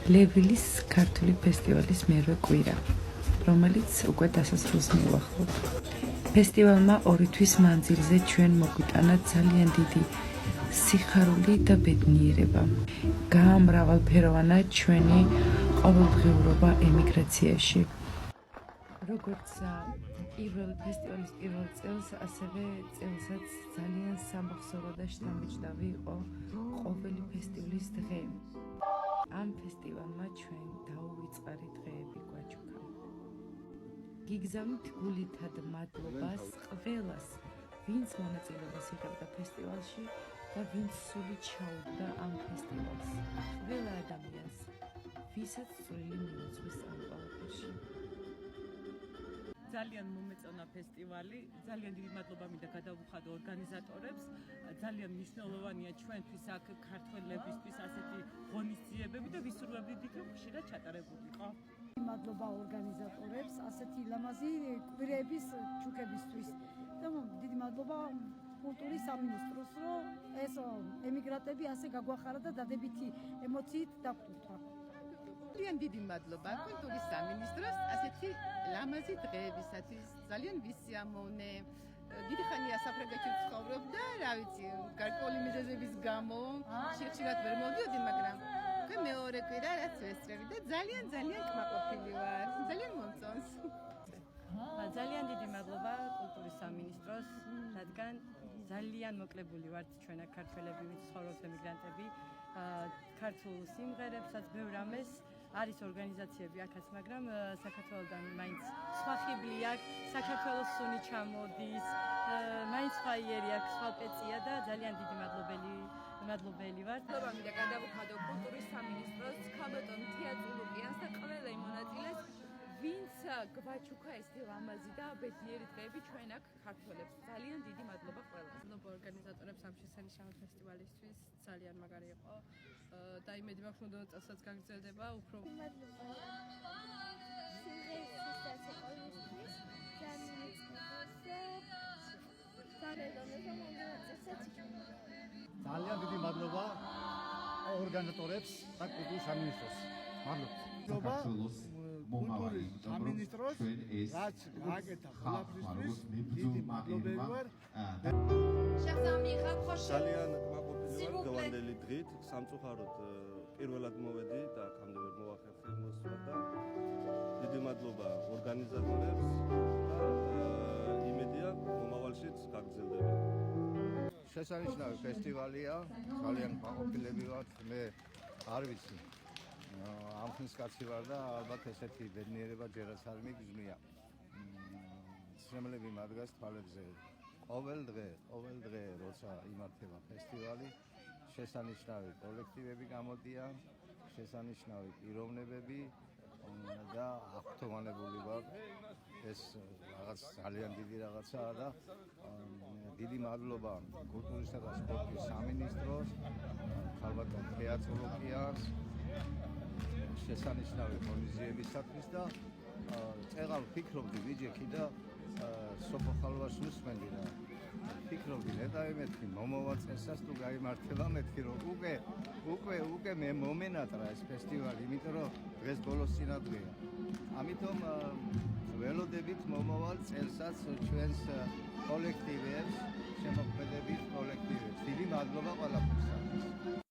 ლევილის ქართული ფესტივალის მერვე კვირა, რომელიც უკვე დასასრულს მიუახლოვთ. ფესტივალმა 2 თვის მანძილზე ჩვენ მოგვიტანა ძალიან დიდი სიხარული და ბედნიერება. გაამრავალფეროვანა ჩვენი ყოველდღიურობა ემიგრაციაში. როგორც პირველ ფესტივალის პირველ წელს, ასევე წელსაც ძალიან სამახსოვრო და შთამბეჭდავი იყო ყოველი ფესტივალის დღე. ამ ფესტივალმა ჩვენ დაუვიწყარი დღეები გვაჩუქა. გიგზავნით გულითად მადლობას ყველას, ვინც მონაწილეობას იღებდა ფესტივალში და ვინც სულით ჩაუდგა ამ ფესტივალს. ყველა ადამიანს, ვისაც წვლილი მიუძღვის ამ ყველაფერში. ძალიან მომეწონა ფესტივალი, ძალიან დიდი მადლობა მინდა გადავუხადო ორგანიზატორებს. ძალიან მნიშვნელოვანია ჩვენთვის აქ ქართველებისთვის ასეთი ღონისძიებები და ვისურვებდით, რომ ხშირად ჩატარებულიყო. მადლობა ორგანიზატორებს ასეთი ლამაზი კვირების ჩუქებისთვის და დიდი მადლობა კულტურის სამინისტროს, რომ ეს ემიგრანტები ასე გაგვახარა და დადებითი ემოციით დაგვტვირთვა. ძალიან დიდი მადლობა კულტურის სამინისტროს ასეთი ლამაზი დღეებისათვის. ძალიან ვისიამოვნე. დიდი ხანია საფრანგეთში ვცხოვრობ და რა ვიცი, გარკვეული მიზეზების გამო ხშირად ვერ მოვდიოდი, მაგრამ მეორე კვირა რაც ვესწრები და ძალიან კმაყოფილი ვარ. ძალიან მომწონს. ძალიან დიდი მადლობა კულტურის სამინისტროს, რადგან ძალიან მოკლებული ვართ ჩვენ აქ ქართველები, ვინც ცხოვრობთ ემიგრანტები, ქართულ სიმღერებსაც, ბევრ რამეს არის ორგანიზაციები აქაც, მაგრამ საქართველოსთან მაინც სხვა ხიბლი აქვს, საქართველოს სუნი ჩამოდის, მაინც სხვა იერი აქვს, სხვა პეწია და ძალიან დიდი მადლობელი ვართ. მადლობა მინდა გადავუხადო კულტურის სამინისტროს, ქალბატონ თეატრი ლუკიანს და ყველა იმ მონაწილეს, ვინც გვაჩუქა ეს ლამაზი და ბედნიერი დღეები ჩვენ აქ ქართველებს. ძალიან დიდი მადლობა ყველას. მადლობა ორგანიზატორებს ამ შესანიშნავი ფესტივალისთვის, ძალიან მაგარი იყო და იმედი მაქვს, რომ წელსაც გაგრძელდება უფრო. ძალიან დიდი მადლობა ორგანიზატორებს და კულტურის სამინისტროს. მადლობა. კულტურის სამინისტროს, რაც გააკეთა ყველაფრისთვის, დიდი მადლობელი ვარ. ძალიან კმაყოფილი ვარ დღევანდელი დღით, სამწუხაროდ პირველად მოვედი და აქამდე ვერ მოვახერხე მოსვლა და დიდი მადლობა ორგანიზატორებს და იმედია მომავალშიც გაგრძელდება. შესანიშნავი ფესტივალია, ძალიან კმაყოფილები ვართ, მე არ ვიცი. ამ ხნის კაცი ვარ და ალბათ ესეთი ბედნიერება ჯერაც არ მიგზნია. შემლები მადგას თვალებზე. ყოველ დღე როცა იმართება ფესტივალი, შესანიშნავი კოლექტივები გამოდიან, შესანიშნავი პიროვნებები და აღფრთოვანებული ვარ. ეს რაღაც ძალიან დიდი რაღაცაა და დიდი მადლობა კულტურისა და სპორტის სამინისტროს, ქალბატონ თეატრი ლუკიანს შესანიშნავი ღონისძიებისათვის და წეღავ ვფიქრობდი ვიჯექი და სოფო ხალვას უსმენდი და ვფიქრობდი ნეტავი მეთქი მომავალ წელსაც თუ გაიმართება მეთქი რომ უკვე მე მომენატრა ეს ფესტივალი, იმიტომ რომ დღეს ბოლოს წინადღეა. ამიტომ ველოდებით მომავალ წელსაც ჩვენს კოლექტივებს, შემოქმედებით კოლექტივებს. დიდი მადლობა ყველაფრისთვის.